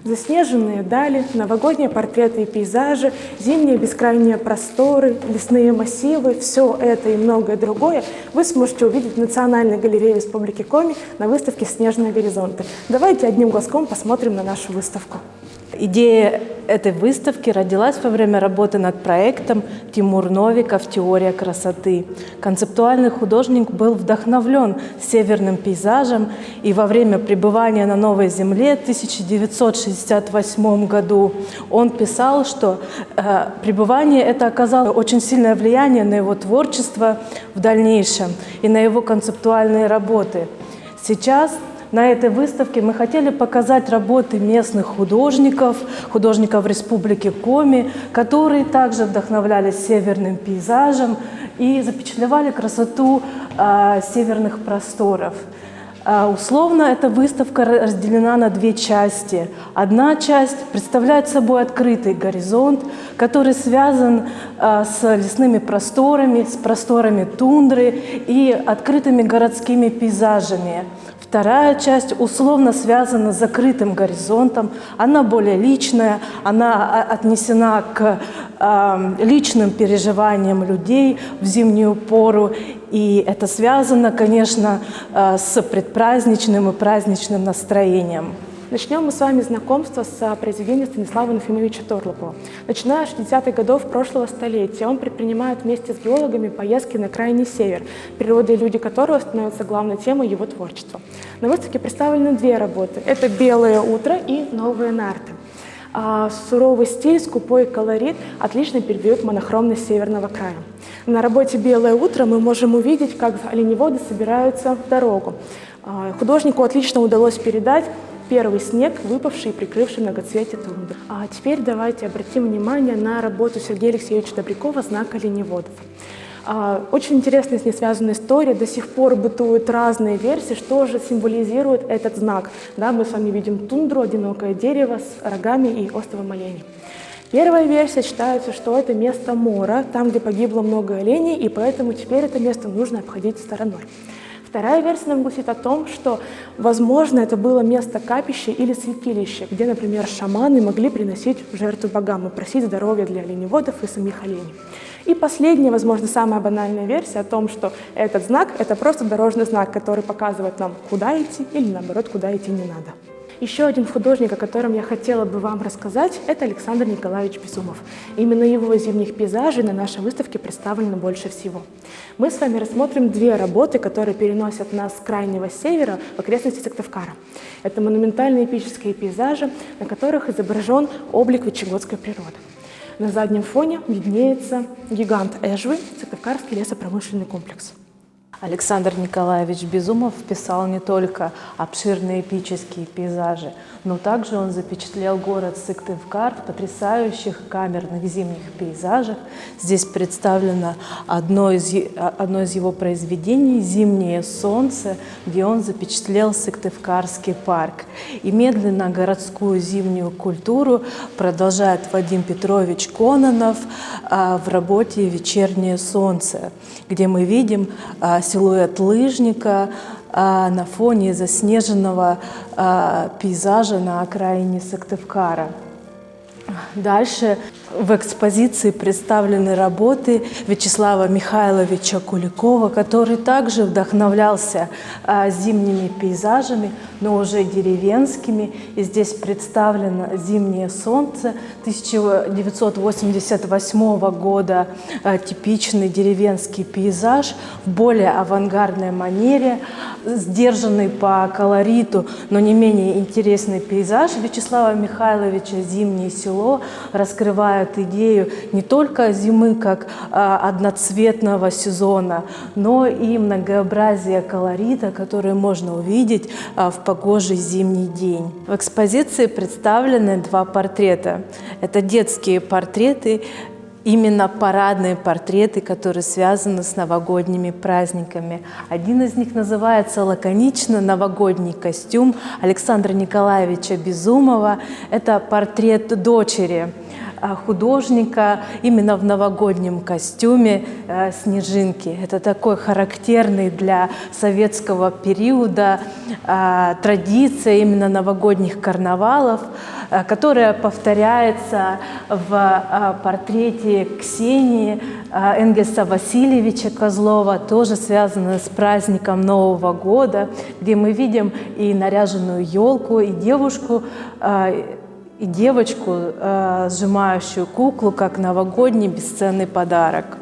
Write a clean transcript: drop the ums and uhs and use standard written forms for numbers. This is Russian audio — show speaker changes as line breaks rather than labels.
Заснеженные дали, новогодние портреты и пейзажи, зимние бескрайние просторы, лесные массивы – все это и многое другое вы сможете увидеть в Национальной галерее Республики Коми на выставке «Снежные горизонты». Давайте одним глазком посмотрим на нашу выставку.
Идея этой выставки родилась во время работы над проектом «Тимур Новиков. Теория красоты». Концептуальный художник был вдохновлен северным пейзажем, и во время пребывания на Новой Земле в 1968 году он писал, что пребывание это оказало очень сильное влияние на его творчество в дальнейшем и на его концептуальные работы. Сейчас на этой выставке мы хотели показать работы местных художников Республики Коми, которые также вдохновлялись северным пейзажем и запечатлевали красоту северных просторов. Условно эта выставка разделена на две части. Одна часть представляет собой открытый горизонт, который связан с лесными просторами, с просторами тундры и открытыми городскими пейзажами. Вторая часть условно связана с закрытым горизонтом, она более личная, она отнесена к личным переживаниям людей в зимнюю пору, и это связано, конечно, с предпраздничным и праздничным настроением.
Начнем мы с вами знакомство с произведением Станислава Нафимовича Торлупова. Начиная с 60-х годов прошлого столетия, он предпринимает вместе с геологами поездки на крайний север, природа и люди которого становятся главной темой его творчества. На выставке представлены две работы. Это «Белое утро» и «Новые нарты». Суровый стиль, скупой колорит отлично передают монохромность северного края. На работе «Белое утро» мы можем увидеть, как оленеводы собираются в дорогу. Художнику отлично удалось передать первый снег, выпавший и прикрывший многоцветие тундры. А теперь давайте обратим внимание на работу Сергея Алексеевича Добрякова «Знак оленеводов». Очень интересная с ней связана история. До сих пор бытуют разные версии, что же символизирует этот знак. Да, мы с вами видим тундру, одинокое дерево с рогами и островом оленей. Первая версия считается, что это место мора, там, где погибло много оленей, и поэтому теперь это место нужно обходить стороной. Вторая версия нам гласит о том, что, возможно, это было место капища или святилища, где, например, шаманы могли приносить жертву богам и просить здоровья для оленеводов и самих оленей. И последняя, возможно, самая банальная версия о том, что этот знак – это просто дорожный знак, который показывает нам, куда идти или, наоборот, куда идти не надо. Еще один художник, о котором я хотела бы вам рассказать, это Александр Николаевич Безумов. Именно его зимних пейзажей на нашей выставке представлено больше всего. Мы с вами рассмотрим две работы, которые переносят нас с крайнего севера в окрестности Сыктывкара. Это монументальные эпические пейзажи, на которых изображен облик вычегодской природы. На заднем фоне виднеется гигант Эжвы, Сыктывкарский лесопромышленный комплекс.
Александр Николаевич Безумов писал не только обширные эпические пейзажи, но также он запечатлел город Сыктывкар в потрясающих камерных зимних пейзажах. Здесь представлено одно из его произведений «Зимнее солнце», где он запечатлел Сыктывкарский парк. И медленно городскую зимнюю культуру продолжает Вадим Петрович Кононов в работе «Вечернее солнце», где мы видим силуэт лыжника на фоне заснеженного пейзажа на окраине Сыктывкара. Дальше в экспозиции представлены работы Вячеслава Михайловича Куликова, который также вдохновлялся зимними пейзажами, но уже деревенскими. И здесь представлено «Зимнее солнце» 1988 года, типичный деревенский пейзаж в более авангардной манере, сдержанный по колориту, но не менее интересный пейзаж Вячеслава Михайловича «Зимнее село» раскрывает идею не только зимы как одноцветного сезона, но и многообразие колорита, которое можно увидеть в погожий зимний день. В экспозиции представлены два портрета. Это детские портреты, именно парадные портреты, которые связаны с новогодними праздниками. Один из них называется лаконично «Новогодний костюм» Александра Николаевича Безумова. Это портрет дочери художника именно в новогоднем костюме снежинки. Это такой характерный для советского периода традиция именно новогодних карнавалов, которая повторяется в портрете Ксении Энгельса Васильевича Козлова, тоже связанная с праздником Нового года, где мы видим и наряженную елку, и девушку, и девочку, сжимающую куклу, как новогодний бесценный подарок.